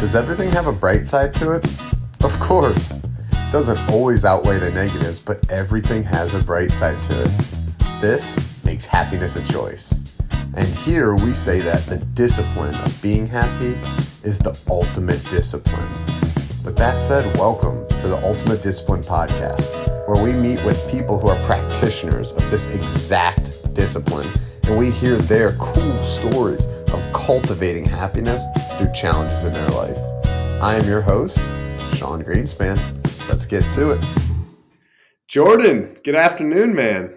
Does everything have a bright side to it? Of course. Doesn't always outweigh the negatives, but everything has a bright side to it. This makes happiness a choice. And here we say that the discipline of being happy is the ultimate discipline. With that said, welcome to the Ultimate Discipline Podcast, where we meet with people who are practitioners of this exact discipline, and we hear their cool stories of cultivating happiness through challenges in their life. I am your host, Sean Greenspan. Let's get to it. Jordan, good afternoon, man.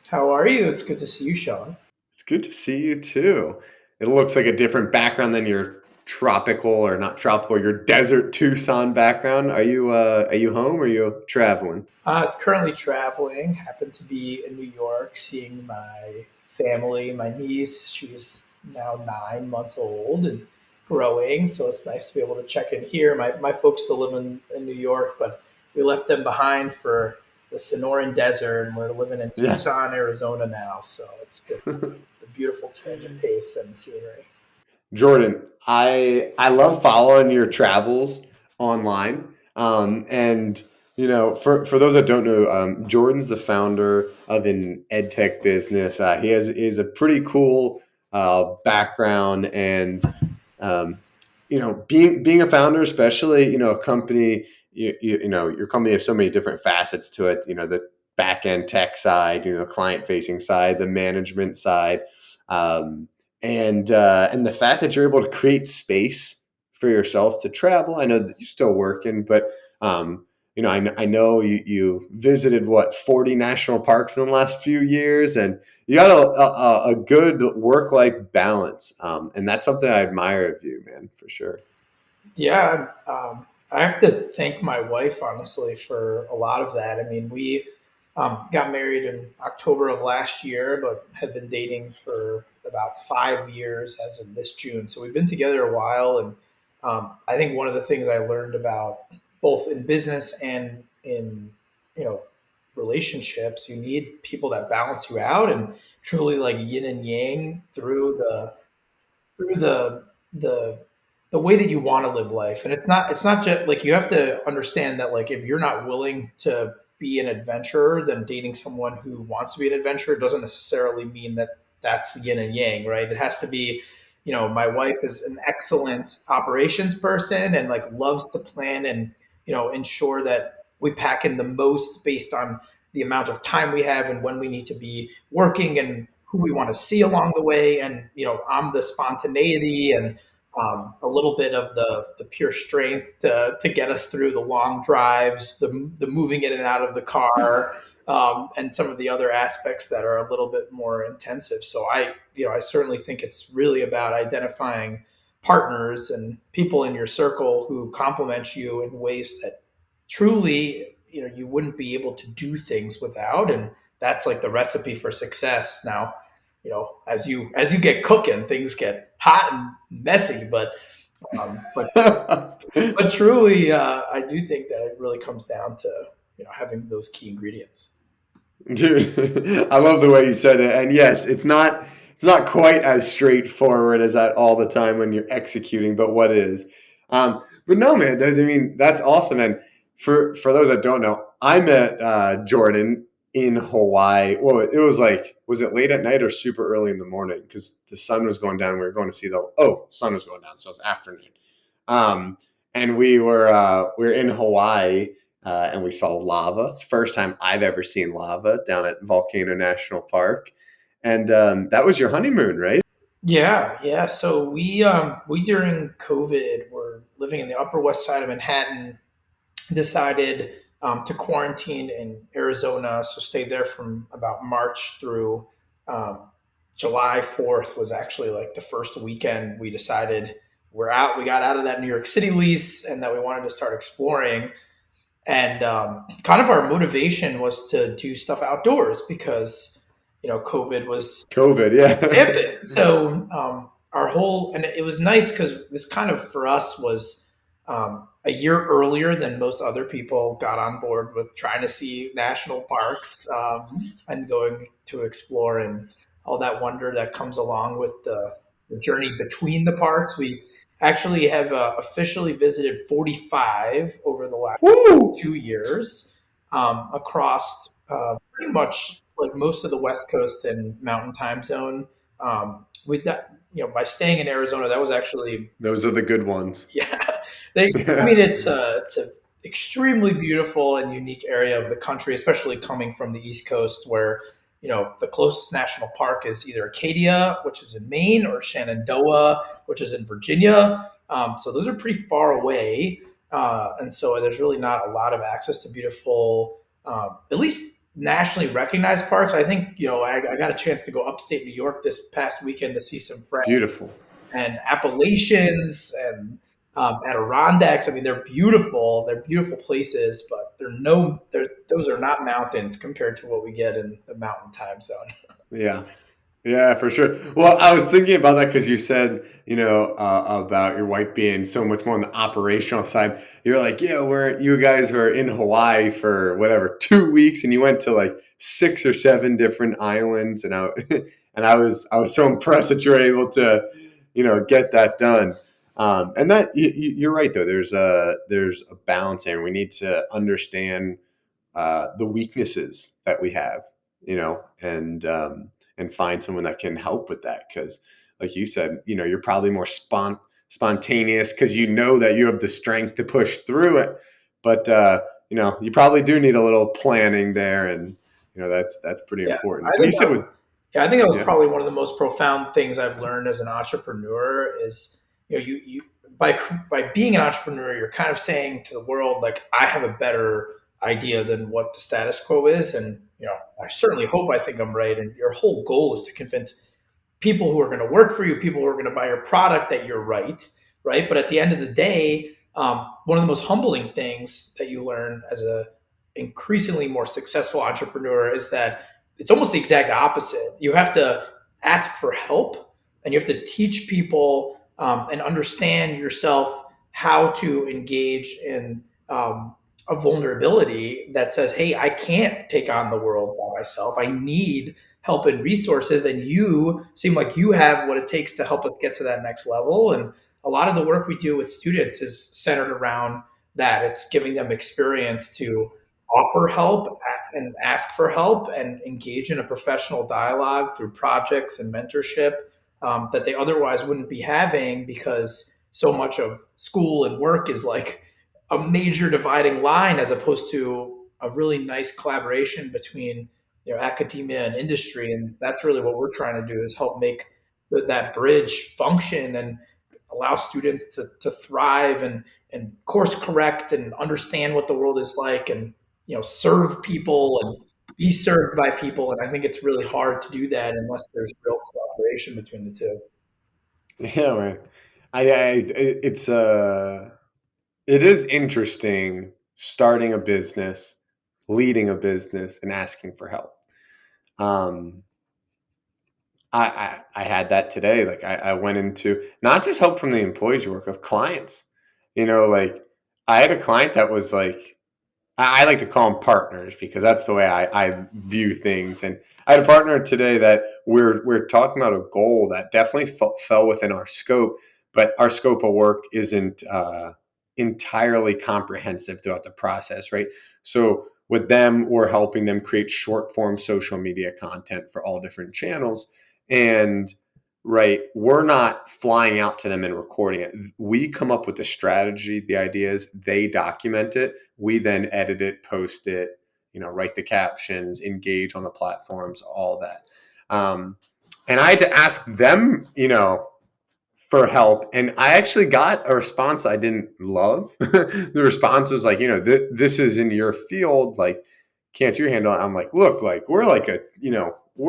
How are you? It's good to see you, Sean. It's good to see you too. It looks like a different background than your tropical, or not tropical, your desert Tucson background. Are you home or are you traveling? Currently traveling. Happen to be in New York, seeing my family. My niece, she's now 9 months old and growing, so it's nice to be able to check in here. My folks still live in New York, but we left them behind for the Sonoran Desert, and we're living in Tucson, Arizona now. So it's been a beautiful change of pace and scenery. Jordan, I love following your travels online, and for those that don't know, Jordan's the founder of an ed tech business. He is a pretty cool background, and being a founder, especially a company. Your company has so many different facets to it. The back end tech side, the client facing side, the management side, and the fact that you're able to create space for yourself to travel. I know that you're still working, but I know you visited 40 national parks in the last few years, and you got a good work-life balance, and that's something I admire of you, man, for sure. Yeah, I have to thank my wife, honestly, for a lot of that. I mean, we got married in October of last year, but had been dating for about 5 years as of this June. So we've been together a while, and I think one of the things I learned about both in business and in relationships, you need people that balance you out and truly like yin and yang through the the the way that you want to live life. And it's not just like, you have to understand that, like, if you're not willing to be an adventurer, then dating someone who wants to be an adventurer doesn't necessarily mean that that's yin and yang, right? It has to be, my wife is an excellent operations person and like loves to plan and ensure that we pack in the most based on the amount of time we have and when we need to be working and who we want to see along the way. And I'm the spontaneity and a little bit of the pure strength to get us through the long drives, the moving in and out of the car, and some of the other aspects that are a little bit more intensive. So I certainly think it's really about identifying partners and people in your circle who complement you in ways that truly you wouldn't be able to do things without. And that's like the recipe for success. Now, as you get cooking, things get hot and messy, but truly, I do think that it really comes down to having those key ingredients. Dude, I love the way you said it, and yes, it's not quite as straightforward as that all the time when you're executing, but what is? But no, man, I mean, that's awesome. And for those that don't know, I met Jordan in Hawaii. Well, it was like, was it late at night or super early in the morning? Because the sun was going down. We were going to see sun was going down, so it was afternoon. And we were in Hawaii, and we saw lava. First time I've ever seen lava down at Volcano National Park. And that was your honeymoon, right? Yeah. So we during COVID were living in the Upper West Side of Manhattan. Decided to quarantine in Arizona, so stayed there from about March through July 4th was actually like the first weekend we decided we're out. We got out of that New York City lease and that we wanted to start exploring. And kind of our motivation was to do stuff outdoors because, COVID was yeah. So and it was nice because this kind of for us was a year earlier than most other people got on board with trying to see national parks and going to explore and all that wonder that comes along with the journey between the parks. We Actually, have officially visited 45 over the last Woo! 2 years, across pretty much like most of the West Coast and Mountain Time Zone. With that, by staying in Arizona, that was actually, Those are the good ones. yeah. I mean, it's a extremely beautiful and unique area of the country, especially coming from the East Coast, where the closest national park is either Acadia, which is in Maine, or Shenandoah, which is in Virginia. So those are pretty far away, and so there's really not a lot of access to beautiful, at least nationally recognized parks. I think I got a chance to go upstate New York this past weekend to see some friends, Beautiful. and Appalachians and Adirondacks. I mean, they're beautiful. They're beautiful places, but those are not mountains compared to what we get in the Mountain Time Zone. Yeah. Yeah, for sure. Well, I was thinking about that because you said, about your wife being so much more on the operational side. You're like, yeah, you guys were in Hawaii for whatever 2 weeks, and you went to like 6 or 7 different islands, and I and I was so impressed that you were able to, get that done. And that you're right though. There's a balance there. We need to understand the weaknesses that we have, and find someone that can help with that. Because, like you said, you're probably more spontaneous because you know that you have the strength to push through it. But you probably do need a little planning there, and that's pretty Yeah, important. I And think you said with I think that was yeah, probably one of the most profound things I've learned as an entrepreneur is, you by being an entrepreneur, you're kind of saying to the world, like, I have a better idea than what the status quo is, and I certainly hope I think I'm right. And your whole goal is to convince people who are going to work for you, people who are going to buy your product, that you're right, right? But at the end of the day, one of the most humbling things that you learn as a increasingly more successful entrepreneur is that it's almost the exact opposite. You have to ask for help, and you have to teach people, and understand yourself how to engage in, a vulnerability that says, hey, I can't take on the world by myself. I need help and resources, and you seem like you have what it takes to help us get to that next level. And a lot of the work we do with students is centered around that. It's giving them experience to offer help and ask for help and engage in a professional dialogue through projects and mentorship, that they otherwise wouldn't be having, because so much of school and work is like a major dividing line, as opposed to a really nice collaboration between academia and industry. And that's really what we're trying to do, is help make that bridge function and allow students to thrive and course correct and understand what the world is like, and serve people and be served by people. And I think it's really hard to do that unless there's real cooperation between the two. yeah, man. It's it is interesting starting a business, leading a business, and asking for help. Um, I had that today. Like I went into not just help from the employees you work with, clients. Like I had a client that was like, I like to call them partners because that's the way I view things. And I had a partner today that we're talking about a goal that definitely fell within our scope, but our scope of work isn't entirely comprehensive throughout the process, right? So with them, we're helping them create short form social media content for all different channels. And right, we're not flying out to them and recording it. We come up with the strategy, the ideas, they document it. We then edit it, post it, write the captions, engage on the platforms, all that. And I had to ask them, for help. And I actually got a response I didn't love. The response was like, this is in your field. Like, can't you handle it? I'm like, look, like, we're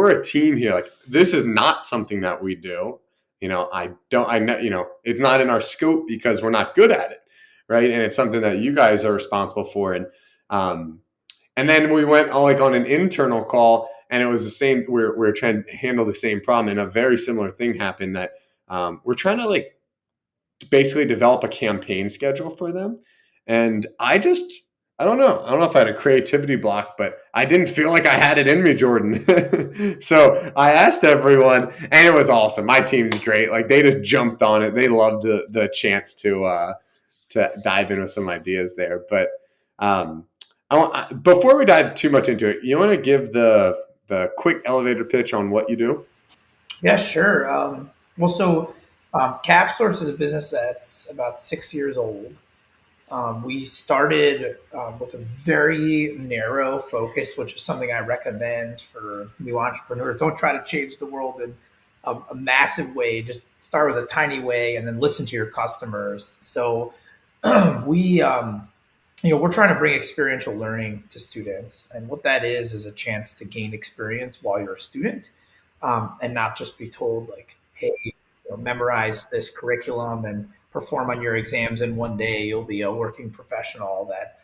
a team here. Like, this is not something that we do. I know, it's not in our scope because we're not good at it. Right. And it's something that you guys are responsible for. And then we went like on an internal call, and it was the same. We're trying to handle the same problem, and a very similar thing happened that we're trying to like basically develop a campaign schedule for them. And I don't know. I don't know if I had a creativity block, but I didn't feel like I had it in me, Jordan. So I asked everyone, and it was awesome. My team's great. Like they just jumped on it. They loved the chance to dive in with some ideas there. But um, before we dive too much into it, you want to give the quick elevator pitch on what you do? Yeah, sure. CapSource is a business that's about 6 years old. We started with a very narrow focus, which is something I recommend for new entrepreneurs. Don't try to change the world in a massive way. Just start with a tiny way, and then listen to your customers. So we, we're trying to bring experiential learning to students, and what that is a chance to gain experience while you're a student, and not just be told like, "Hey, memorize this curriculum and perform on your exams in one day. You'll be a working professional that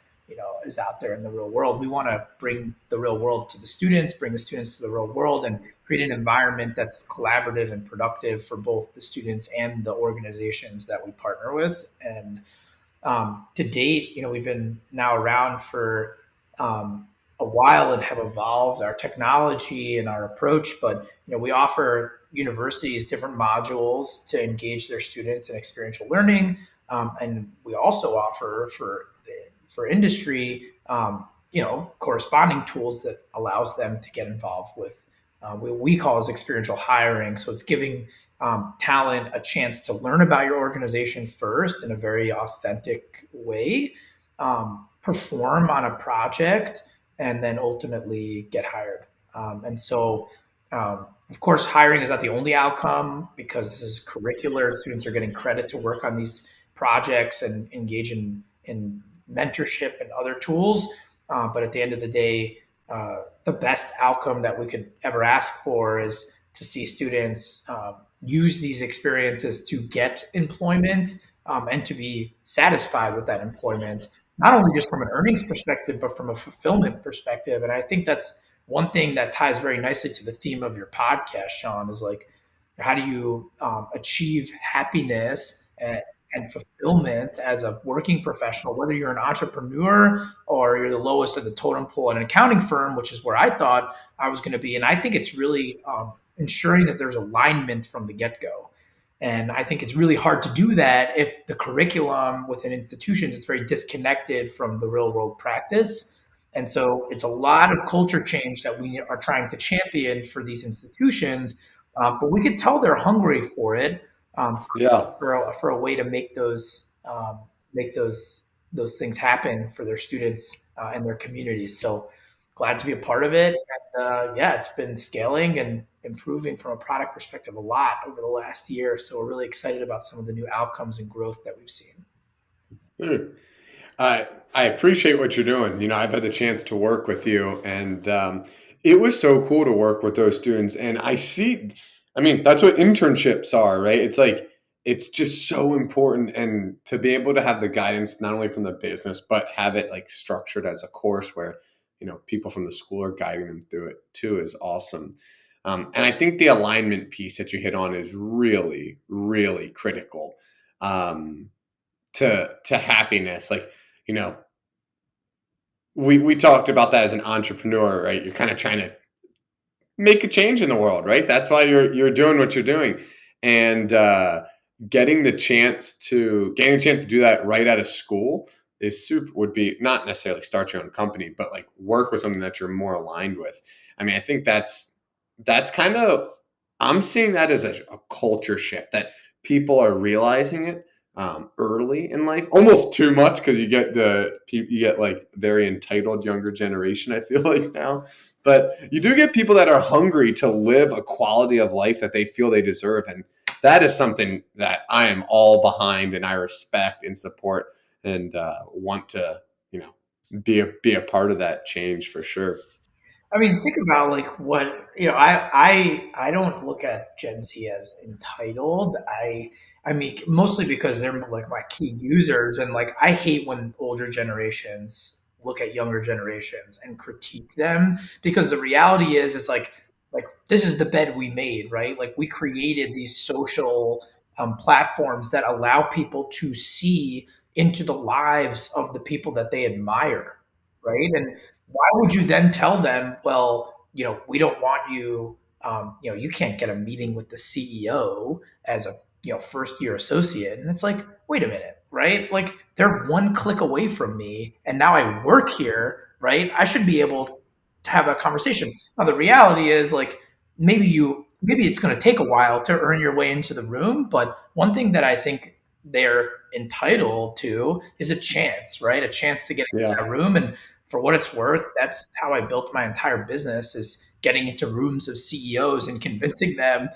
is out there in the real world." We want to bring the real world to the students, bring the students to the real world, and create an environment that's collaborative and productive for both the students and the organizations that we partner with. And to date, we've been now around for a while and have evolved our technology and our approach. But we offer universities different modules to engage their students in experiential learning, and we also offer for industry, corresponding tools that allows them to get involved with what we call as experiential hiring. So it's giving talent a chance to learn about your organization first in a very authentic way, perform on a project, and then ultimately get hired. Of course, hiring is not the only outcome because this is curricular. Students are getting credit to work on these projects and engage in mentorship and other tools. But at the end of the day, the best outcome that we could ever ask for is to see students use these experiences to get employment, and to be satisfied with that employment, not only just from an earnings perspective, but from a fulfillment perspective. And I think that's one thing that ties very nicely to the theme of your podcast, Sean, is like, how do you achieve happiness and fulfillment as a working professional, whether you're an entrepreneur or you're the lowest of the totem pole at an accounting firm, which is where I thought I was going to be. And I think it's really ensuring that there's alignment from the get go. And I think it's really hard to do that if the curriculum within institutions is very disconnected from the real world practice. And so it's a lot of culture change that we are trying to champion for these institutions. But we could tell they're hungry for it, Yeah. for a way to make those things happen for their students and their communities. So glad to be a part of it. And yeah, it's been scaling and improving from a product perspective a lot over the last year. So we're really excited about some of the new outcomes and growth that we've seen. Dude, I appreciate what you're doing. I've had the chance to work with you, and it was so cool to work with those students. And I mean, that's what internships are, right? It's like, it's just so important. And to be able to have the guidance, not only from the business, but have it like structured as a course where, people from the school are guiding them through it too is awesome. And I think the alignment piece that you hit on is really, really critical. To happiness. Like, you know, we talked about that as an entrepreneur, right? You're kind of trying to make a change in the world, right? That's why you're doing what you're doing. And getting a chance to do that right out of school is super, would be not necessarily start your own company, but like work with something that you're more aligned with. I mean, I think that's kind of, I'm seeing that as a culture shift that people are realizing it early in life, almost too much, because you get like very entitled younger generation, I feel like now. But you do get people that are hungry to live a quality of life that they feel they deserve, and that is something that I am all behind, and I respect and support, and want to be a part of that change for sure. I mean, think about like what I don't look at Gen Z as entitled. I mean, mostly because they're like my key users, and like I hate when older generations look at younger generations and critique them, because the reality is like this is the bed we made, right? Like we created these social platforms that allow people to see into the lives of the people that they admire. right? And why would you then tell them, well, we don't want you, you can't get a meeting with the CEO as a, first year associate. And it's like, wait a minute, right? Like they're one click away from me and now I work here, right? I should be able to have a conversation. Now the reality is like, maybe it's going to take a while to earn your way into the room, but one thing that I think they're entitled to is a chance, right? A chance to get into Yeah. that room. And for what it's worth, that's how I built my entire business, is getting into rooms of CEOs and convincing them,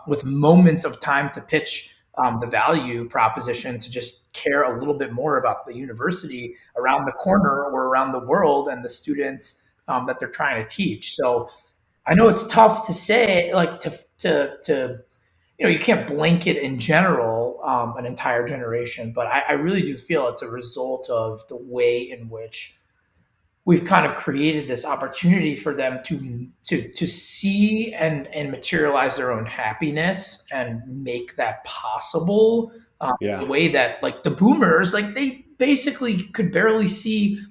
with moments of time to pitch, the value proposition, to just care a little bit more about the university around the corner or around the world and the students, that they're trying to teach. So I know it's tough to say, like to you can't blanket in general, an entire generation, but I really do feel it's a result of the way in which we've kind of created this opportunity for them to see and materialize their own happiness and make that possible. The Yeah. way that like the boomers, like they basically could barely see,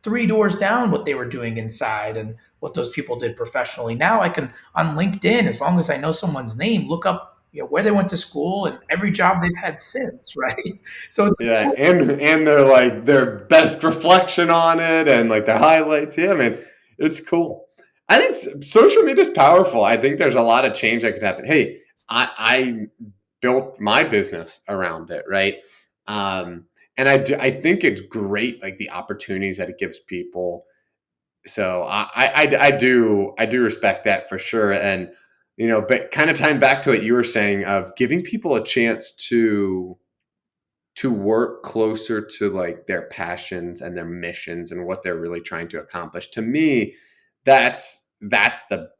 three doors down what they were doing inside and what those people did professionally. Now I can, on LinkedIn, as long as I know someone's name, look up, where they went to school and every job they've had since, right? So it's Yeah, and they're like their best reflection on it and like their highlights. Yeah, man, it's cool. I think social media is powerful. I think there's a lot of change that could happen. Hey, I built my business around it, right? And I think it's great, like the opportunities that it gives people. So I do respect that for sure. And but kind of tying back to what you were saying of giving people a chance to work closer to like their passions and their missions and what they're really trying to accomplish. To me, that's the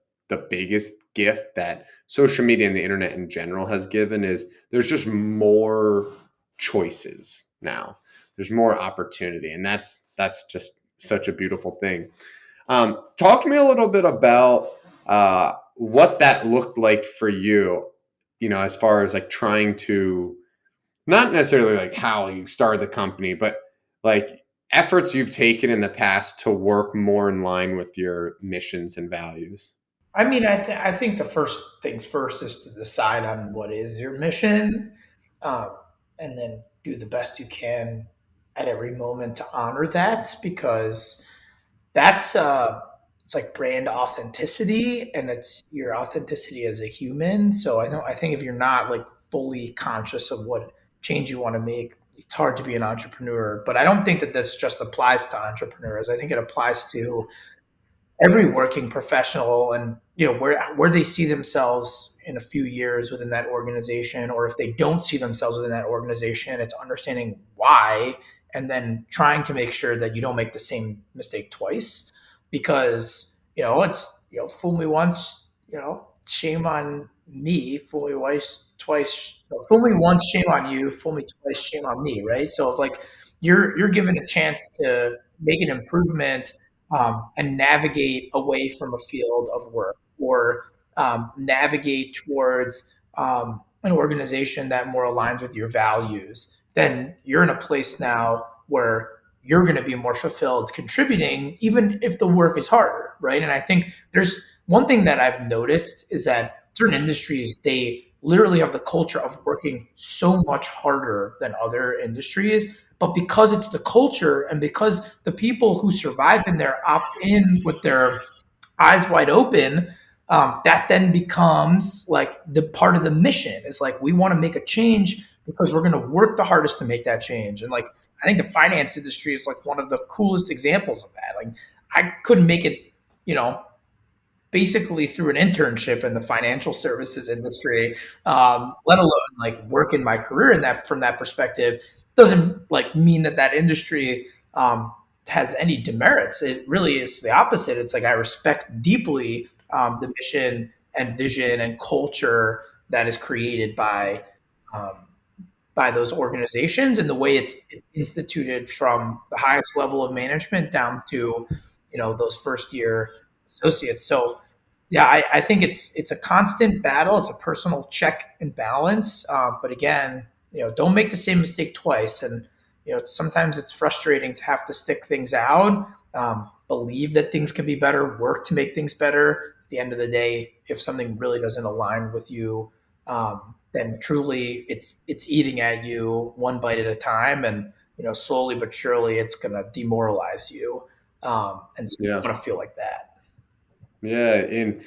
biggest gift that social media and the internet in general has given, is there's just more choices now. There's more opportunity, and that's just such a beautiful thing. Talk to me a little bit about what that looked like for you, as far as like trying to, not necessarily like how you started the company, but like efforts you've taken in the past to work more in line with your missions and values. I mean, I think the first things first is to decide on what is your mission, um, and then do the best you can at every moment to honor that, because that's it's like brand authenticity, and it's your authenticity as a human. So I think if you're not like fully conscious of what change you want to make, it's hard to be an entrepreneur. But I don't think that this just applies to entrepreneurs. I think it applies to every working professional, and where they see themselves in a few years within that organization, or if they don't see themselves within that organization, it's understanding why, and then trying to make sure that you don't make the same mistake twice, because it's, fool me once, shame on me, fool me twice, no, fool me once, shame on you, fool me twice, shame on me, right? So if like you're given a chance to make an improvement, and navigate away from a field of work, or navigate towards, an organization that more aligns with your values, then you're in a place now where you're going to be more fulfilled contributing, even if the work is harder, right? And I think there's one thing that I've noticed is that certain industries, they literally have the culture of working so much harder than other industries, but because it's the culture, and because the people who survive in there opt in with their eyes wide open, that then becomes like the part of the mission. Is like, we want to make a change because we're going to work the hardest to make that change. And like, I think the finance industry is like one of the coolest examples of that. Like, I couldn't make it, you know, basically through an internship in the financial services industry, let alone like work in my career in that, from that perspective. Doesn't like mean that that industry, has any demerits. It really is the opposite. It's like I respect deeply, the mission and vision and culture that is created um, by those organizations, and the way it's instituted from the highest level of management down to, those first year associates. So yeah, I think it's a constant battle. It's a personal check and balance. But again, don't make the same mistake twice. And sometimes it's frustrating to have to stick things out, believe that things can be better, work to make things better. At the end of the day, if something really doesn't align with you, then truly it's eating at you one bite at a time, and slowly but surely it's going to demoralize you. And so you Yeah. want to feel like that. Yeah. And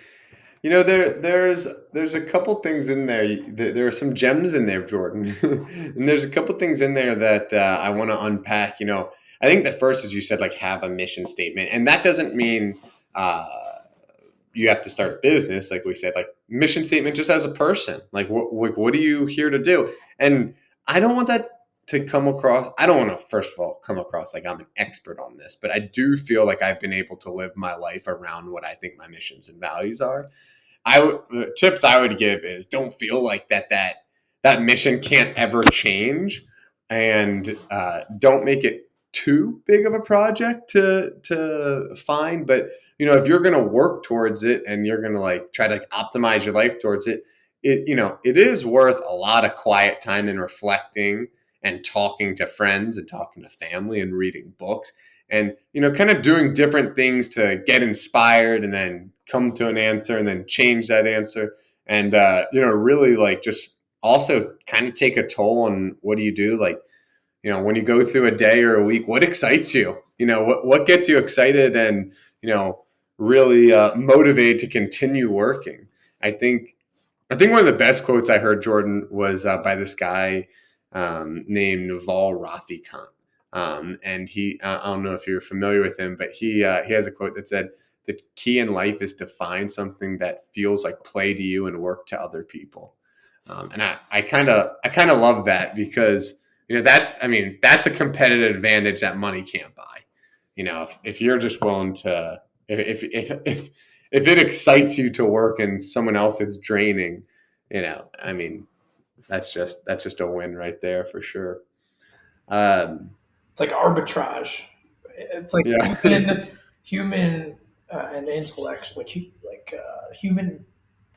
there's a couple things in there. There are some gems in there, Jordan, and there's a couple things in there that I want to unpack. I think the first is you said like have a mission statement, and that doesn't mean uh, you have to start a business, like we said. Like mission statement, just as a person, like what are you here to do? And I don't want that to come across. I don't want to first of all come across like I'm an expert on this, but I do feel like I've been able to live my life around what I think my missions and values are. The tips I would give is don't feel like that mission can't ever change, and don't make it too big of a project to find. But if you're going to work towards it and you're going to like try to like, optimize your life towards it, it is worth a lot of quiet time and reflecting and talking to friends and talking to family and reading books and kind of doing different things to get inspired and then come to an answer and then change that answer and really like just also kind of take a toll on what do you do, like when you go through a day or a week, what excites you, what gets you excited and really motivated to continue working. I think one of the best quotes I heard, Jordan, was by this guy named Naval Ravikant. And I don't know if you're familiar with him, but he has a quote that said, "The key in life is to find something that feels like play to you and work to other people." And I kind of love that because that's a competitive advantage that money can't buy. If you're just willing to, if it excites you to work and someone else is draining, that's just a win right there for sure. Um, It's like arbitrage. It's like yeah, human and intellectual, human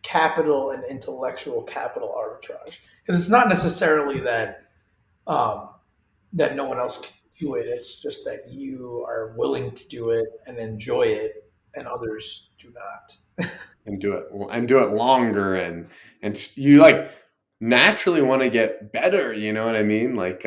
capital and intellectual capital arbitrage. Because it's not necessarily um, that no one else can do it. It's just that you are willing to do it and enjoy it, and others do not. and do it longer and you like naturally want to get better. You know what I mean? Like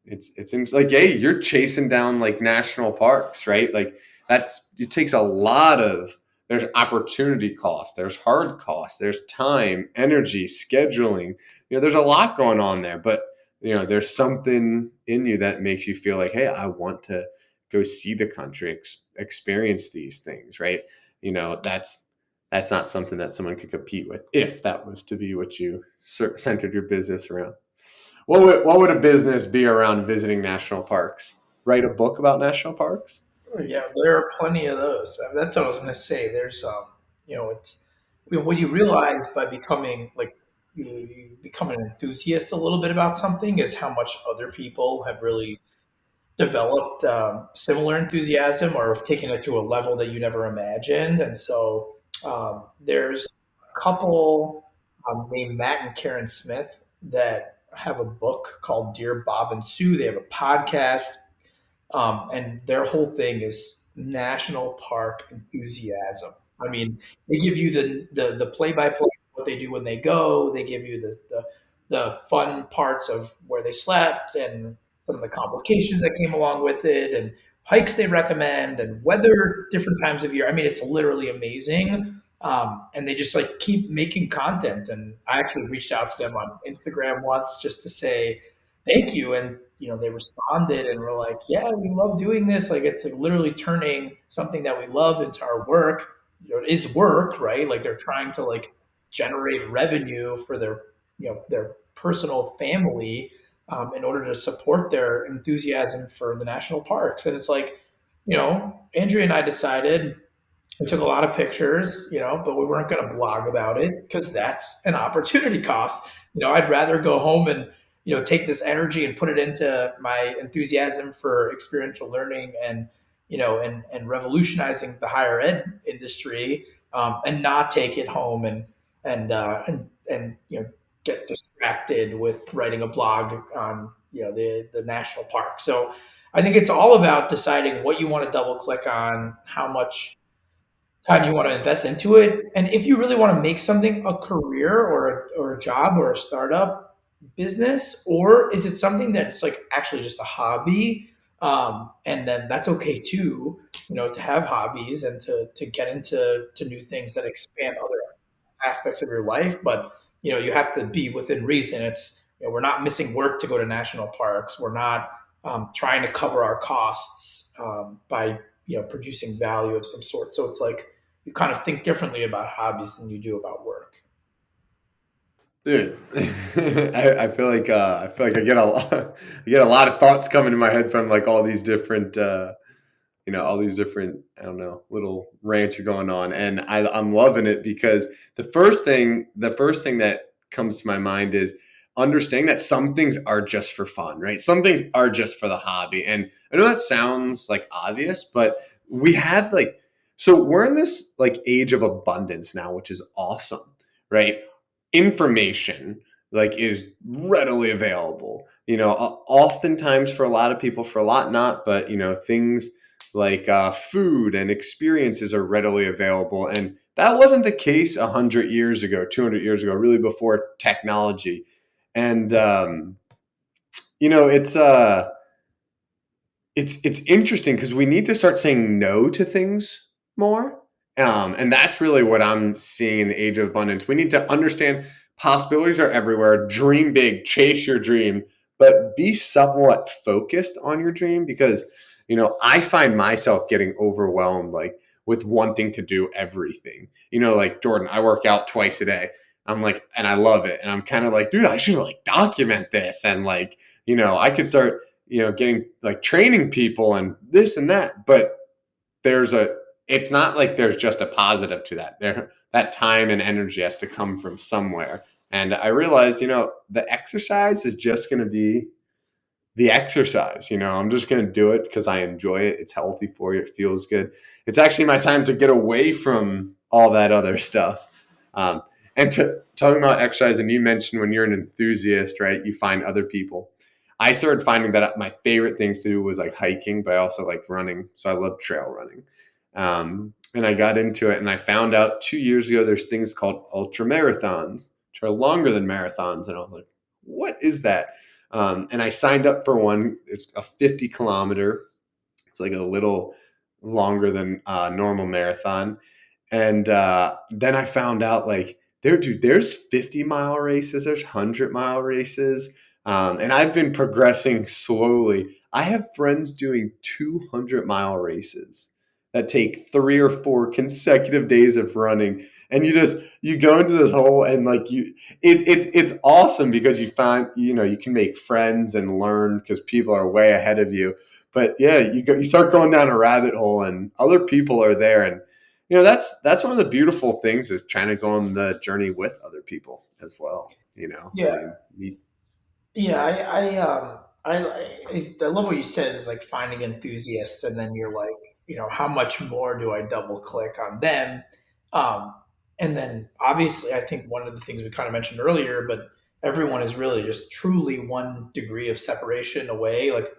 it's like hey, you're chasing down like national parks, right? Like it takes a lot of there's opportunity cost, there's hard cost, there's time, energy, scheduling. There's a lot going on there, but there's something in you that makes you feel like hey, I want to go see the country, experience these things, right? That's not something that someone could compete with if that was to be what you centered your business around. What would a business be around visiting national parks? Write a book about national parks? Yeah, there are plenty of those. That's what I was going to say. There's, it's what you realize by becoming like you become an enthusiast a little bit about something is how much other people have really developed similar enthusiasm or have taken it to a level that you never imagined. And so there's a couple named Matt and Karen Smith that have a book called Dear Bob and Sue. They have a podcast, and their whole thing is national park enthusiasm. I mean, they give you the play by play what they do when they go. They give you the fun parts of where they slept and some of the complications that came along with it, and hikes they recommend, and weather different times of year. I mean, it's literally amazing. And they just like keep making content. And I actually reached out to them on Instagram once just to say thank you, and they responded and were like, yeah, we love doing this. Like it's like literally turning something that we love into our work. It is work, right? Like they're trying to like generate revenue for their personal family, in order to support their enthusiasm for the national parks. And it's like, Andrea and I decided we took a lot of pictures, but we weren't going to blog about it because that's an opportunity cost. I'd rather go home and take this energy and put it into my enthusiasm for experiential learning and and revolutionizing the higher ed industry, and not take it home and get distracted with writing a blog on the national park. So I think it's all about deciding what you want to double click on, how much time you want to invest into it. And if you really want to make something a career or a job or a startup business, or is it something that's like actually just a hobby? And then that's okay too, to have hobbies and to get into new things that expand other aspects of your life. But you have to be within reason. It's we're not missing work to go to national parks. We're not trying to cover our costs by producing value of some sort. So it's like you kind of think differently about hobbies than you do about work. Dude, I feel like I get a lot, I get a lot of thoughts coming in my head from like all these different all these different, I don't know, little rants are going on, and I'm loving it because the first thing that comes to my mind is understanding that some things are just for fun, right? Some things are just for the hobby, and I know that sounds like obvious, but we have like, so we're in this like age of abundance now, which is awesome, right? Information like is readily available. Oftentimes for a lot of people, for a lot not, but things like food and experiences are readily available, and that wasn't the case 100 years ago, 200 years ago, really before technology. And it's it's interesting because we need to start saying no to things more. And that's really what I'm seeing in the age of abundance. We need to understand possibilities are everywhere. Dream big, chase your dream, but be somewhat focused on your dream because, I find myself getting overwhelmed like with wanting to do everything. Like Jordan, I work out twice a day. I'm like, and I love it. And I'm kind of like, dude, I should like document this. And like, I could start getting like training people and this and that. But it's not like there's just a positive to that. That time and energy has to come from somewhere. And I realized, the exercise is just going to be the exercise. I'm just going to do it because I enjoy it. It's healthy for you. It feels good. It's actually my time to get away from all that other stuff. Um, and talking about exercise, and you mentioned when you're an enthusiast, right? You find other people. I started finding that my favorite things to do was like hiking, but I also like running. So I love trail running. And I got into it and I found out 2 years ago, there's things called ultra marathons, which are longer than marathons. And I was like, what is that? And I signed up for one. It's a 50 kilometer. It's like a little longer than normal marathon. And then I found out like there's 50-mile races, there's 100-mile races. And I've been progressing slowly. I have friends doing 200-mile races that take 3 or 4 consecutive days of running. And you go into this hole and like it's awesome because you find, you can make friends and learn because people are way ahead of you. But yeah, you start going down a rabbit hole and other people are there. And that's one of the beautiful things is trying to go on the journey with other people as well. Yeah, Like, yeah. I love what you said is like finding enthusiasts, and then you're like, how much more do I double click on them? Um, and then obviously, I think one of the things we kind of mentioned earlier, but everyone is really just truly one degree of separation away. Like,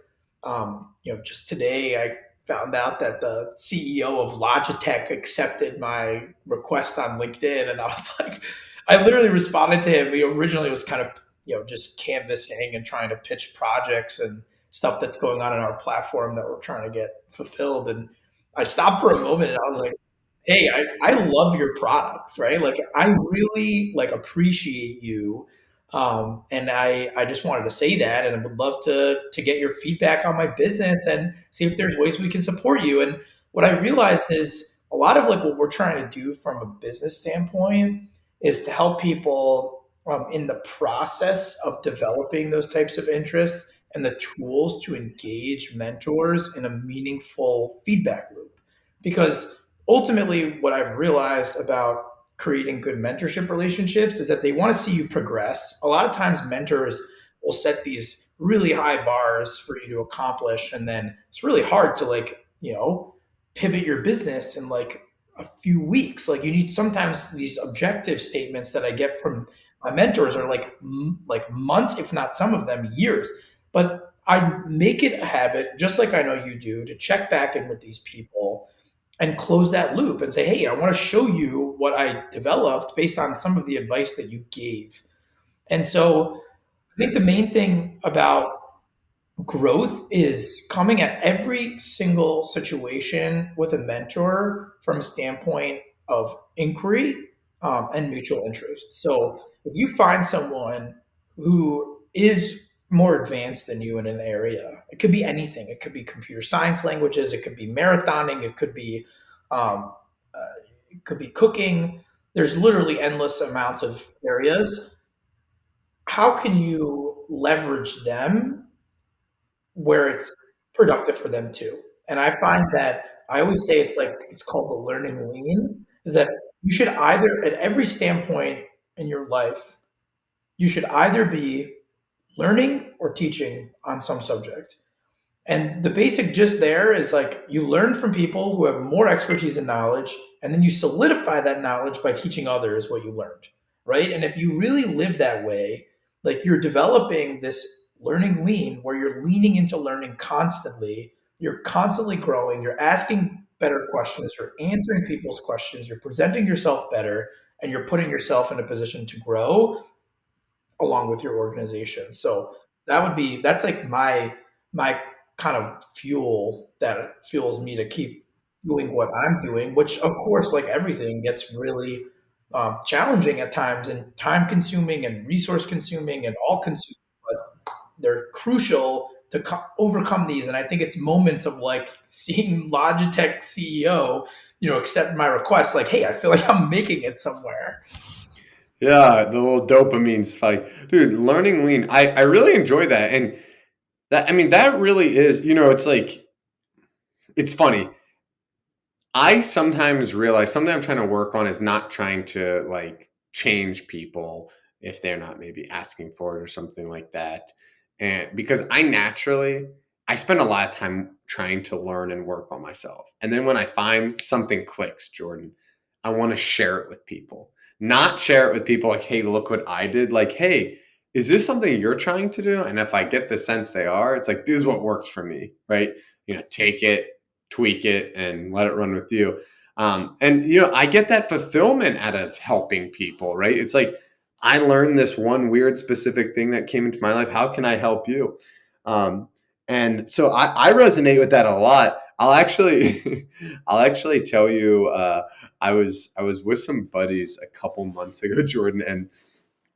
just today I found out that the CEO of Logitech accepted my request on LinkedIn, and I was like, I literally responded to him. He originally was kind of just canvassing and trying to pitch projects and stuff that's going on in our platform that we're trying to get fulfilled. And I stopped for a moment and I was like, hey, I love your products, right? Like I really like appreciate you. And I just wanted to say that, and I would love to get your feedback on my business and see if there's ways we can support you. And what I realized is a lot of like what we're trying to do from a business standpoint is to help people in the process of developing those types of interests and the tools to engage mentors in a meaningful feedback loop. Because ultimately, what I've realized about creating good mentorship relationships is that they want to see you progress. A lot of times, mentors will set these really high bars for you to accomplish, and then it's really hard to like, pivot your business in like a few weeks. Like you need sometimes these objective statements that I get from my mentors are like like months, if not some of them years. But I make it a habit, just like I know you do, to check back in with these people and close that loop and say, hey, I want to show you what I developed based on some of the advice that you gave. And so I think the main thing about growth is coming at every single situation with a mentor from a standpoint of inquiry and mutual interest. So if you find someone who is more advanced than you in an area, it could be anything. It could be computer science languages. It could be marathoning. Um, uh, it could be cooking. There's literally endless amounts of areas. How can you leverage them where it's productive for them too? And I find that I always say it's called the learning lean, is that you should either at every standpoint in your life, you should either be learning or teaching on some subject. And the basic gist there is like you learn from people who have more expertise and knowledge, and then you solidify that knowledge by teaching others what you learned, right? And if you really live that way, like you're developing this learning lean where you're leaning into learning constantly, you're constantly growing, you're asking better questions, you're answering people's questions, you're presenting yourself better, and you're putting yourself in a position to grow along with your organization. So that's like my kind of fuel that fuels me to keep doing what I'm doing, which of course, like everything, gets really challenging at times and time consuming and resource consuming and all consuming. But they're crucial to overcome these. And I think it's moments of like seeing Logitech CEO, accept my request, like, hey, I feel like I'm making it somewhere. Yeah, the little dopamine spike. Dude, learning lean. I really enjoy that. And that, I mean, that really is, it's like, it's funny. I sometimes realize something I'm trying to work on is not trying to like change people if they're not maybe asking for it or something like that. And because I spend a lot of time trying to learn and work on myself. And then when I find something clicks, Jordan, I want to share it with people. Not share it with people like, hey, look what I did. Like, hey, is this something you're trying to do? And if I get the sense they are, it's like, this is what works for me, right? Take it, tweak it, and let it run with you. And I get that fulfillment out of helping people, right? It's like I learned this one weird specific thing that came into my life. How can I help you? And so I resonate with that a lot. I'll actually tell you. I was with some buddies a couple months ago, Jordan, and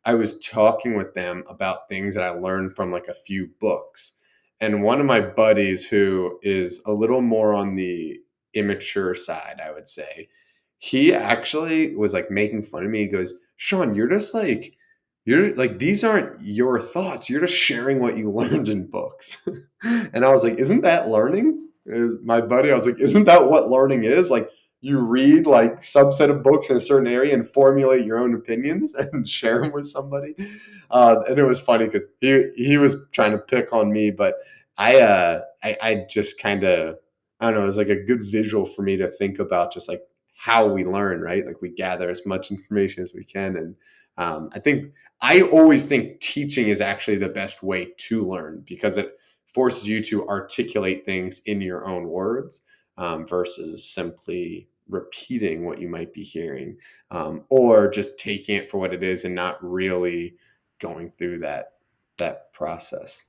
I was talking with them about things that I learned from like a few books. And one of my buddies, who is a little more on the immature side, I would say, he actually was like making fun of me. He goes, Sean, you're like, these aren't your thoughts. You're just sharing what you learned in books. And I was like, isn't that learning? My buddy, I was like, isn't that what learning is? Like, you read like subset of books in a certain area and formulate your own opinions and share them with somebody. And it was funny because he was trying to pick on me, but I just kind of, I don't know, it was like a good visual for me to think about just like how we learn, right? Like we gather as much information as we can. And I always think teaching is actually the best way to learn because it forces you to articulate things in your own words, versus simply repeating what you might be hearing, or just taking it for what it is and not really going through that process.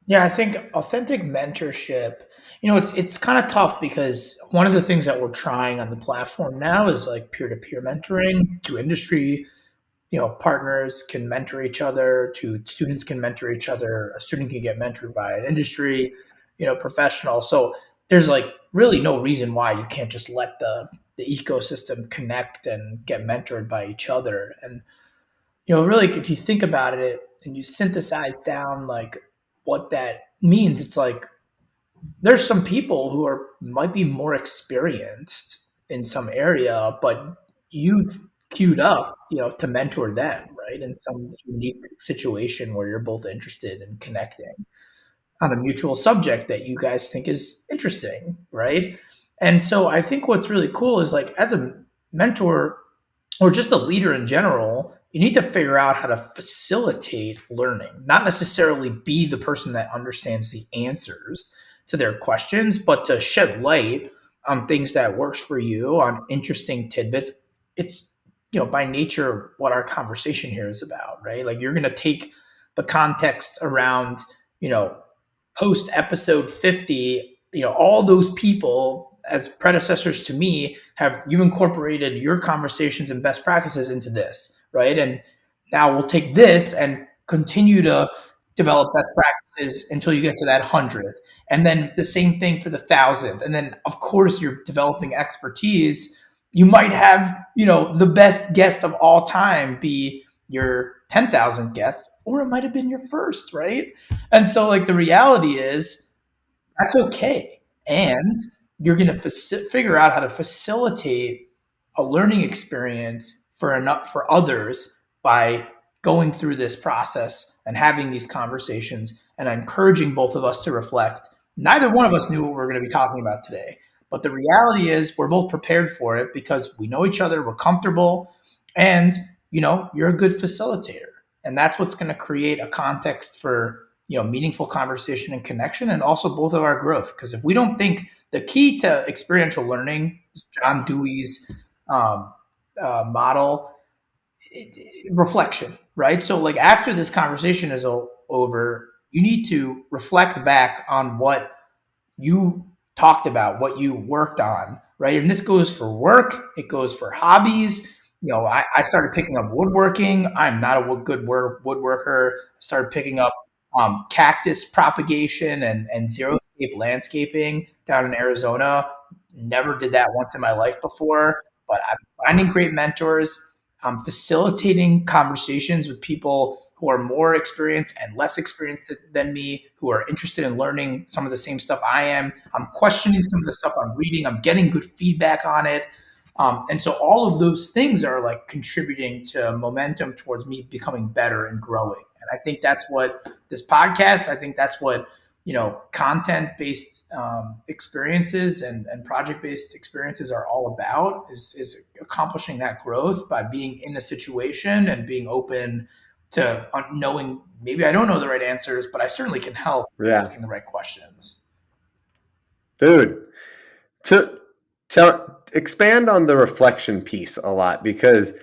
Yeah, I think authentic mentorship, it's kind of tough because one of the things that we're trying on the platform now is like peer-to-peer mentoring to industry. Partners can mentor each other, to students can mentor each other, a student can get mentored by an industry, professional. So there's like really no reason why you can't just let the ecosystem connect and get mentored by each other. And really, if you think about it and you synthesize down like what that means, it's like there's some people who might be more experienced in some area, but you've queued up, to mentor them, right? In some unique situation where you're both interested in connecting on a mutual subject that you guys think is interesting, right? And so I think what's really cool is like as a mentor or just a leader in general, you need to figure out how to facilitate learning, not necessarily be the person that understands the answers to their questions, but to shed light on things that works for you, on interesting tidbits. It's, by nature what our conversation here is about, right? Like you're going to take the context around, post episode 50, all those people as predecessors to me you've incorporated your conversations and best practices into this, right? And now we'll take this and continue to develop best practices until you get to that 100th. And then the same thing for the 1,000th. And then, of course, you're developing expertise. You might have, the best guest of all time be your 10,000th guest, or it might have been your first, right? And so, like, the reality is that's okay. And you're going to figure out how to facilitate a learning experience for others by going through this process and having these conversations and encouraging both of us to reflect. Neither one of us knew what we were going to be talking about today, but the reality is we're both prepared for it because we know each other, we're comfortable, and you're a good facilitator. And that's what's going to create a context for meaningful conversation and connection, and also both of our growth. Because if we don't think the key to experiential learning, John Dewey's model, reflection, right? So like after this conversation is over, you need to reflect back on what you talked about, what you worked on, right? And this goes for work, it goes for hobbies. I started picking up woodworking. I'm not a good woodworker. I started picking up cactus propagation and xeriscape landscaping down in Arizona. Never did that once in my life before, but I'm finding great mentors. I'm facilitating conversations with people who are more experienced and less experienced than me, who are interested in learning some of the same stuff I am. I'm questioning some of the stuff I'm reading. I'm getting good feedback on it. And so all of those things are like contributing to momentum towards me becoming better and growing. And I think that's what this podcast, I think that's what, content-based experiences and project-based experiences are all about, is accomplishing that growth by being in a situation and being open to knowing maybe I don't know the right answers, but I certainly can help asking the right questions. Dude, expand on the reflection piece a lot, because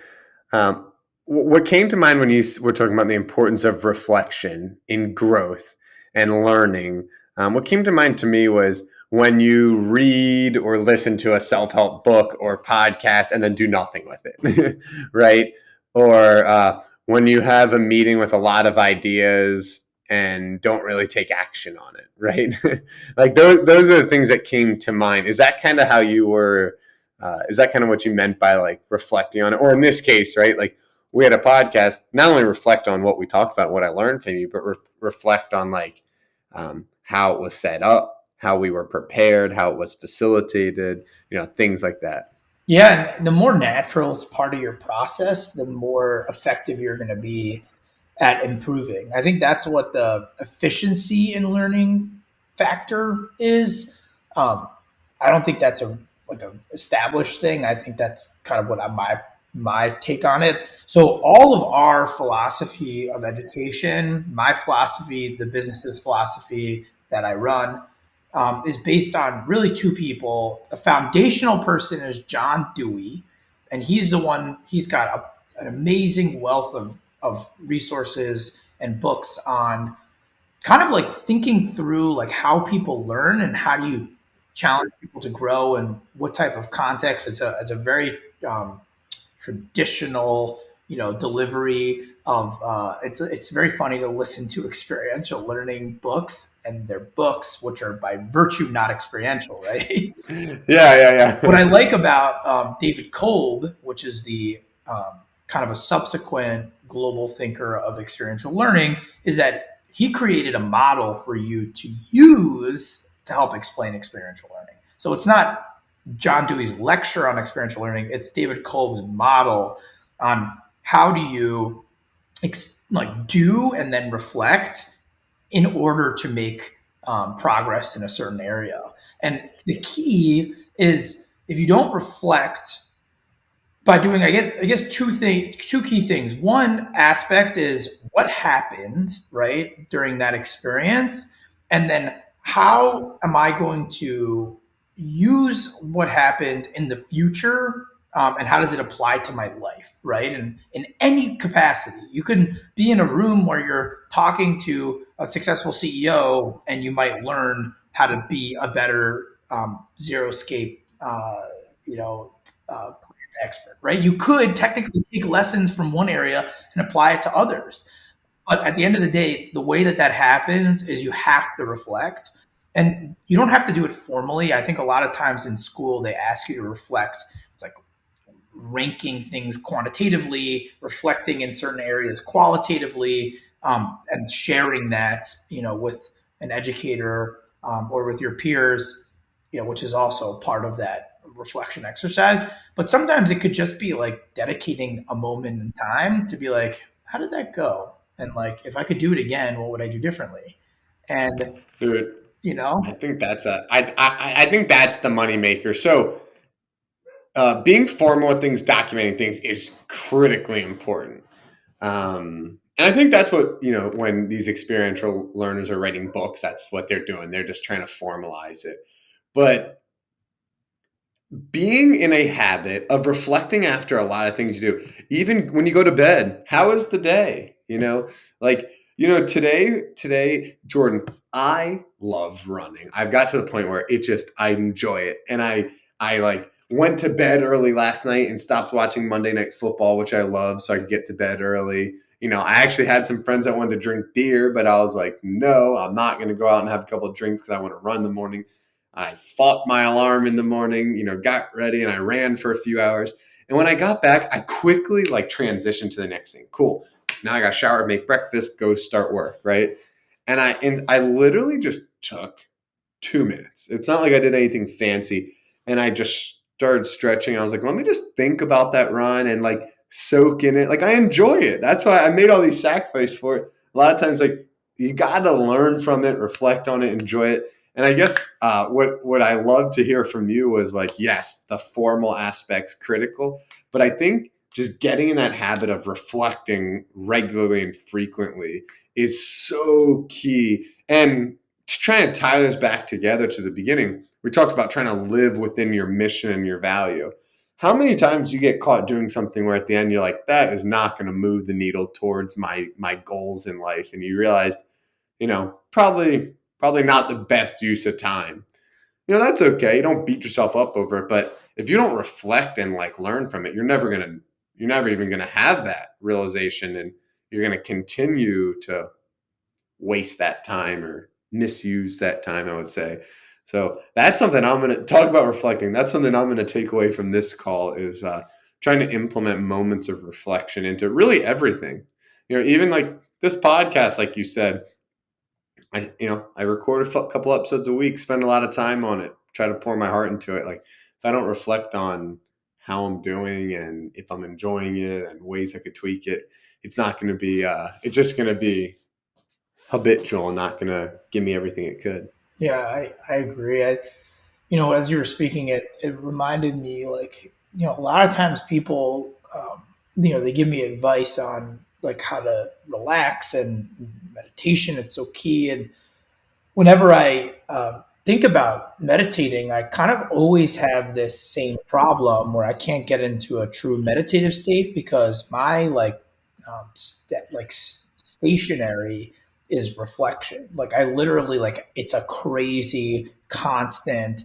what came to mind when you were talking about the importance of reflection in growth and learning, what came to mind to me was when you read or listen to a self-help book or podcast and then do nothing with it, right? Or when you have a meeting with a lot of ideas and don't really take action on it, right? Like those are the things that came to mind. Is that kind of how you were, is that kind of what you meant by like reflecting on it? Or in this case, right? Like we had a podcast, not only reflect on what we talked about, what I learned from you, but reflect on like how it was set up, how we were prepared, how it was facilitated, things like that. Yeah, and the more natural it's part of your process, the more effective you're going to be at improving. I think that's what the efficiency in learning factor is. I don't think that's a established thing. I think that's kind of what my take on it. So all of our philosophy of education, my philosophy, the business's philosophy that I run, is based on really two people. The foundational person is John Dewey, and he's got an amazing wealth of resources and books on kind of like thinking through like how people learn and how do you challenge people to grow and what type of context. It's a very traditional, delivery of it's very funny to listen to experiential learning books, and they're books which are by virtue not experiential, right? Yeah. What I like about David Kolb, which is the kind of a subsequent global thinker of experiential learning, is that he created a model for you to use to help explain experiential learning. So it's not John Dewey's lecture on experiential learning, it's David Kolb's model on how do you do and then reflect in order to make progress in a certain area. And the key is if you don't reflect by doing, I guess two key things. One aspect is what happened, right, during that experience, and then how am I going to use what happened in the future, and how does it apply to my life, right? And in any capacity, you can be in a room where you're talking to a successful CEO, and you might learn how to be a better zero scape, you know. Uh, Expert, right? You could technically take lessons from one area and apply it to others. But at the end of the day, the way that that happens is you have to reflect. And you don't have to do it formally. I think a lot of times in school, they ask you to reflect. It's like ranking things quantitatively, reflecting in certain areas qualitatively, and sharing that, with an educator, or with your peers, which is also part of that reflection exercise. But sometimes it could just be like dedicating a moment in time to be like, how did that go? And like, if I could do it again, what would I do differently? And Dude, you know, I think that's I think that's the moneymaker. So being formal with things, documenting things is critically important. And I think that's what, when these experiential learners are writing books, that's what they're doing. They're just trying to formalize it. But being in a habit of reflecting after a lot of things you do, even when you go to bed, how is the day? Like, today, Jordan, I love running. I've got to the point where I enjoy it. And I like went to bed early last night and stopped watching Monday Night Football, which I love, so I could get to bed early. I actually had some friends that wanted to drink beer, but I was like, no, I'm not going to go out and have a couple of drinks because I want to run in the morning. I fought my alarm in the morning, got ready, and I ran for a few hours. And when I got back, I quickly transitioned to the next thing. Cool. Now I got showered, make breakfast, go start work, right? And I literally just took 2 minutes. It's not like I did anything fancy. And I just started stretching. I was like, let me just think about that run and soak in it. Like, I enjoy it. That's why I made all these sacrifices for it. A lot of times, you got to learn from it, reflect on it, enjoy it. And I guess what I love to hear from you was yes, the formal aspect's critical, but I think just getting in that habit of reflecting regularly and frequently is so key. And to try and tie this back together to the beginning, we talked about trying to live within your mission and your value. How many times you get caught doing something where at the end you're like, that is not going to move the needle towards my goals in life, and you realized, probably not the best use of time. That's okay. You don't beat yourself up over it, but if you don't reflect and learn from it, you're never even gonna have that realization, and you're gonna continue to waste that time or misuse that time, I would say. So that's something I'm going to talk about reflecting. That's something I'm going to take away from this call is trying to implement moments of reflection into really everything. Even this podcast, like you said, I record a couple episodes a week, spend a lot of time on it, try to pour my heart into it. If I don't reflect on how I'm doing and if I'm enjoying it and ways I could tweak it, it's not going to be, it's just going to be habitual and not going to give me everything it could. yeah, I agree. As you were speaking, it reminded me, a lot of times people, they give me advice on how to relax, and meditation. It's so key. And whenever I think about meditating, I kind of always have this same problem where I can't get into a true meditative state because my stationary is reflection. I literally, it's a crazy constant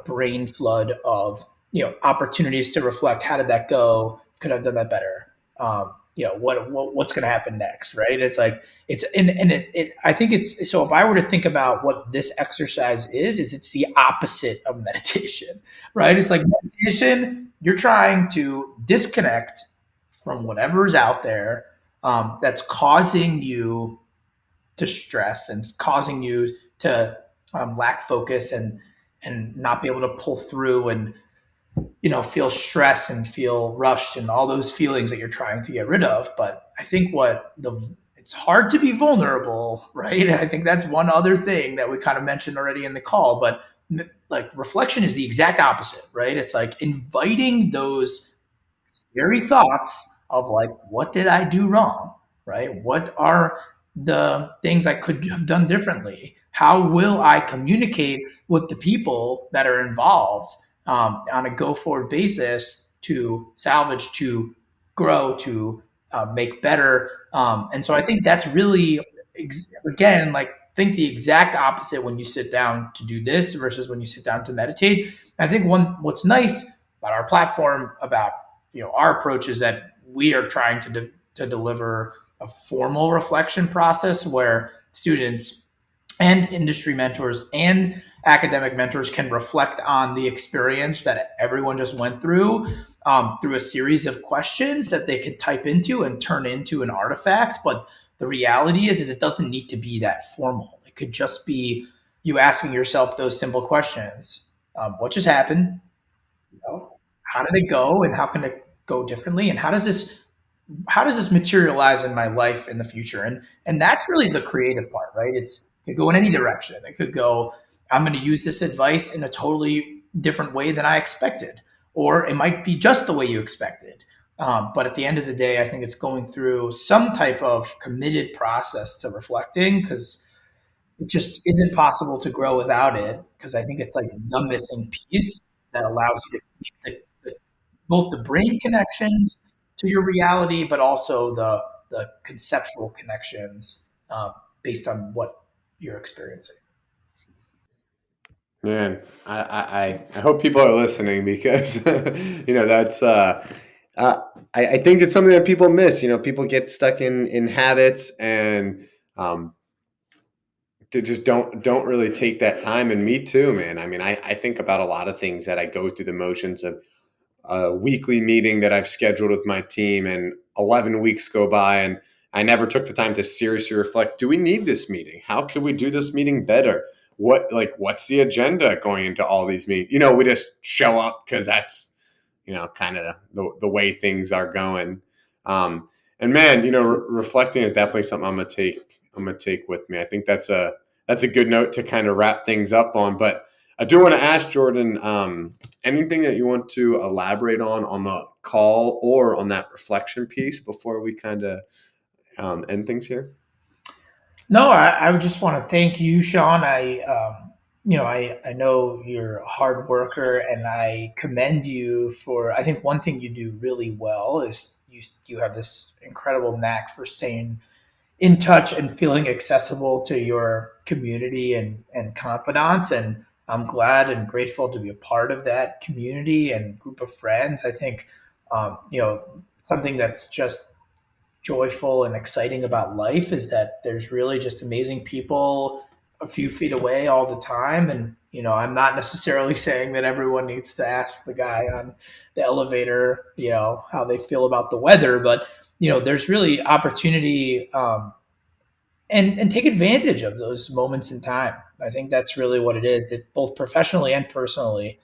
brain flood of opportunities to reflect. How did that go? Could I have done that better? What's going to happen next, right? It's it's and it I think it's so. If I were to think about what this exercise is it's the opposite of meditation, right? It's like meditation, you're trying to disconnect from whatever's out there, that's causing you to stress and causing you to lack focus, and not be able to pull through, and feel stress and feel rushed and all those feelings that you're trying to get rid of. But I think it's hard to be vulnerable, right? And I think that's one other thing that we kind of mentioned already in the call. But reflection is the exact opposite, right? It's inviting those scary thoughts of like, what did I do wrong? Right? What are the things I could have done differently? How will I communicate with the people that are involved on a go forward basis to salvage, to grow, to make better? And so I think that's really, again, like think the exact opposite when you sit down to do this versus when you sit down to meditate. I think what's nice about our platform, about our approach, is that we are trying to deliver a formal reflection process where students and industry mentors and academic mentors can reflect on the experience that everyone just went through a series of questions that they can type into and turn into an artifact. But the reality is it doesn't need to be that formal. It could just be you asking yourself those simple questions. What just happened? How did it go, and how can it go differently? And how does this materialize in my life in the future? And that's really the creative part, right? It could go in any direction. It could go, I'm going to use this advice in a totally different way than I expected, or it might be just the way you expected. But at the end of the day, I think it's going through some type of committed process to reflecting, because it just isn't possible to grow without it. Because I think it's like the missing piece that allows you to make both the brain connections to your reality, but also the conceptual connections based on what you're experiencing. Man, I hope people are listening because that's I think it's something that people miss. People get stuck in habits and to just don't really take that time. And me too, man. I mean, I think about a lot of things that I go through the motions of a weekly meeting that I've scheduled with my team, and 11 weeks go by and I never took the time to seriously reflect. Do we need this meeting? How can we do this meeting better? What's the agenda going into all these meetings? We just show up because that's, kind of the way things are going. And man, reflecting is definitely something I'm gonna take with me. I think that's a good note to kind of wrap things up on. But I do want to ask Jordan, anything that you want to elaborate on the call or on that reflection piece before we kind of end things here? No, I would just want to thank you, Sean. I know you're a hard worker, and I commend you for. I think one thing you do really well is you have this incredible knack for staying in touch and feeling accessible to your community and confidants. And I'm glad and grateful to be a part of that community and group of friends. I think, something that's just joyful and exciting about life is that there's really just amazing people a few feet away all the time. And, I'm not necessarily saying that everyone needs to ask the guy on the elevator, how they feel about the weather, but, there's really opportunity and take advantage of those moments in time. I think that's really what it is, it, both professionally and personally,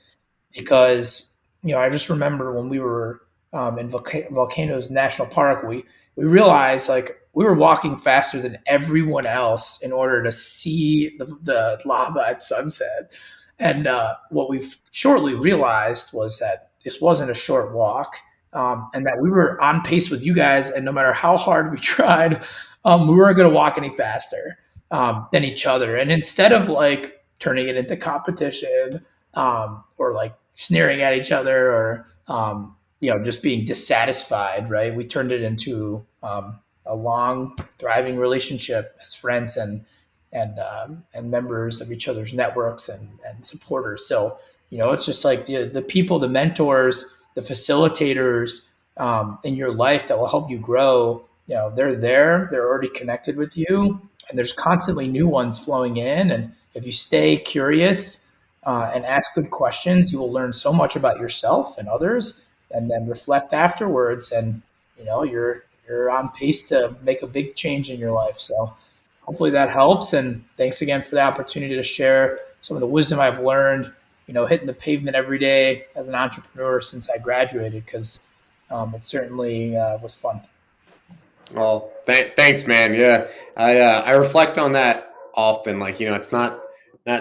because I just remember when we were in Volcanoes National Park, we realized like we were walking faster than everyone else in order to see the lava at sunset. And what we've shortly realized was that this wasn't a short walk, and that we were on pace with you guys. And no matter how hard we tried, we weren't going to walk any faster than each other. And instead of like turning it into competition, or like sneering at each other, or just being dissatisfied, right? We turned it into a long, thriving relationship as friends and members of each other's networks and supporters. So it's just like the people, the mentors, the facilitators in your life that will help you grow. They're there. They're already connected with you, and there's constantly new ones flowing in. And if you stay curious and ask good questions, you will learn so much about yourself and others, and then reflect afterwards. And you're on pace to make a big change in your life. So hopefully that helps. And thanks again for the opportunity to share some of the wisdom I've learned. Hitting the pavement every day as an entrepreneur since I graduated, because it certainly was fun. Well, thanks, man. Yeah, I reflect on that often. Like, it's not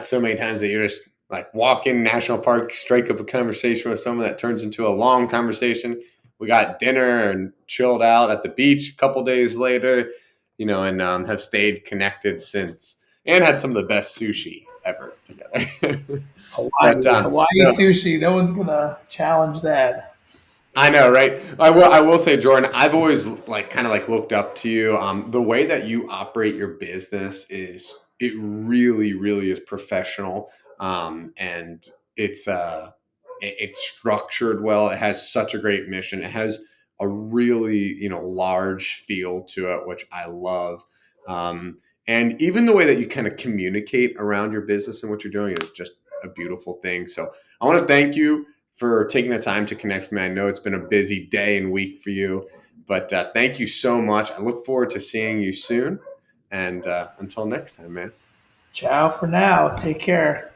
so many times that you're just like walk in national park, strike up a conversation with someone that turns into a long conversation. we got dinner and chilled out at the beach a couple days later, and have stayed connected since, and had some of the best sushi ever together. But Hawaii no, sushi. No one's gonna challenge that. I know, right? I will say, Jordan, I've always like kind of like looked up to you. The way that you operate your business is it really, really is professional, and it's it's structured well. It has such a great mission. It has a really large feel to it, which I love. And even the way that you kind of communicate around your business and what you're doing is just a beautiful thing. So I want to thank you for taking the time to connect with me. I know it's been a busy day and week for you, but thank you so much. I look forward to seeing you soon. And until next time, man. Ciao for now. Take care.